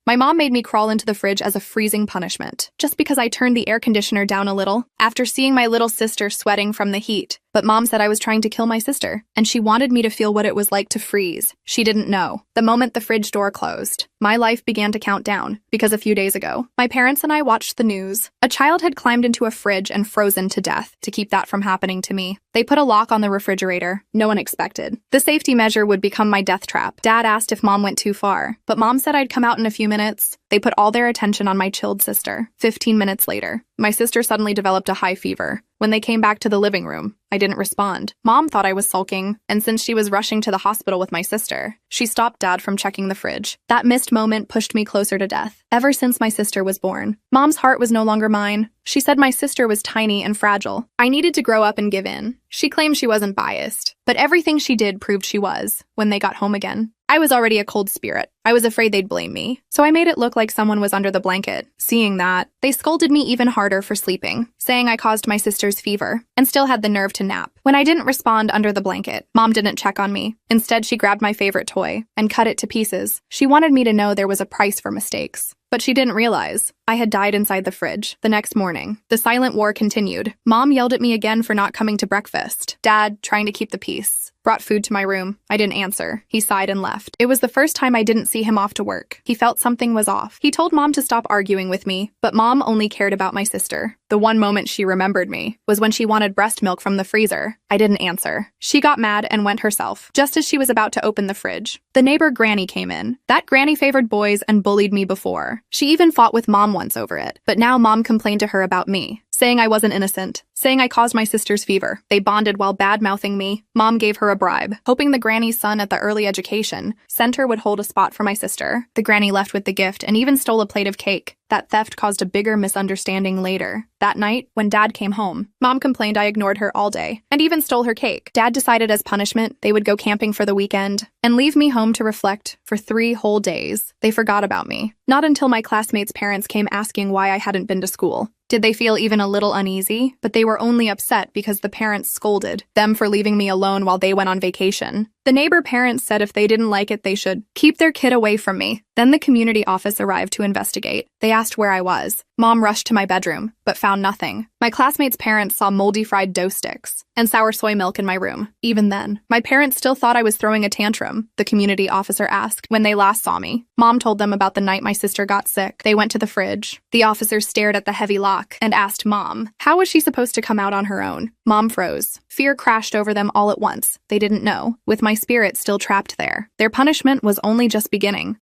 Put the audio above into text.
My mom made me crawl into the fridge as a freezing punishment, just because I turned the air conditioner down a little, after seeing my little sister sweating from the heat. But Mom said I was trying to kill my sister, and she wanted me to feel what it was like to freeze. She didn't know. The moment the fridge door closed, my life began to count down, because a few days ago, my parents and I watched the news. A child had climbed into a fridge and frozen to death to keep that from happening to me. They put a lock on the refrigerator. No one expected. The safety measure would become my death trap. Dad asked if Mom went too far, but Mom said I'd come out in a few minutes. They put all their attention on my chilled sister. 15 minutes later, my sister suddenly developed a high fever. When they came back to the living room, I didn't respond. Mom thought I was sulking, and since she was rushing to the hospital with my sister, she stopped Dad from checking the fridge. That missed moment pushed me closer to death. Ever since my sister was born, Mom's heart was no longer mine. She said my sister was tiny and fragile. I needed to grow up and give in. She claimed she wasn't biased, but everything she did proved she was. When they got home again, I was already a cold spirit. I was afraid they'd blame me, so I made it look like someone was under the blanket. Seeing that, they scolded me even harder for sleeping, saying I caused my sister's fever, and still had the nerve to nap. When I didn't respond under the blanket, Mom didn't check on me. Instead, she grabbed my favorite toy and cut it to pieces. She wanted me to know there was a price for mistakes. But she didn't realize I had died inside the fridge. The next morning, the silent war continued. Mom yelled at me again for not coming to breakfast. Dad, trying to keep the peace, brought food to my room. I didn't answer. He sighed and left. It was the first time I didn't see him off to work. He felt something was off. He told Mom to stop arguing with me, but Mom only cared about my sister. The one moment she remembered me was when she wanted breast milk from the freezer. I didn't answer. She got mad and went herself, just as she was about to open the fridge. The neighbor Granny came in. That Granny favored boys and bullied me before. She even fought with Mom once over it. But now Mom complained to her about me, saying I wasn't innocent, saying I caused my sister's fever. They bonded while bad-mouthing me. Mom gave her a bribe, hoping the granny's son at the early education center would hold a spot for my sister. The granny left with the gift and even stole a plate of cake. That theft caused a bigger misunderstanding later. That night, when Dad came home, Mom complained I ignored her all day and even stole her cake. Dad decided as punishment they would go camping for the weekend and leave me home to reflect for 3 whole days. They forgot about me. Not until my classmates' parents came asking why I hadn't been to school did they feel even a little uneasy, but they were only upset because the parents scolded them for leaving me alone while they went on vacation. The neighbor parents said if they didn't like it, they should keep their kid away from me. Then the community office arrived to investigate. They asked where I was. Mom rushed to my bedroom, but found nothing. My classmates' parents saw moldy fried dough sticks and sour soy milk in my room. Even then, my parents still thought I was throwing a tantrum, the community officer asked when they last saw me. Mom told them about the night my sister got sick. They went to the fridge. The officer stared at the heavy lock and asked Mom, how was she supposed to come out on her own? Mom froze. Fear crashed over them all at once. They didn't know, with my spirit still trapped there. Their punishment was only just beginning.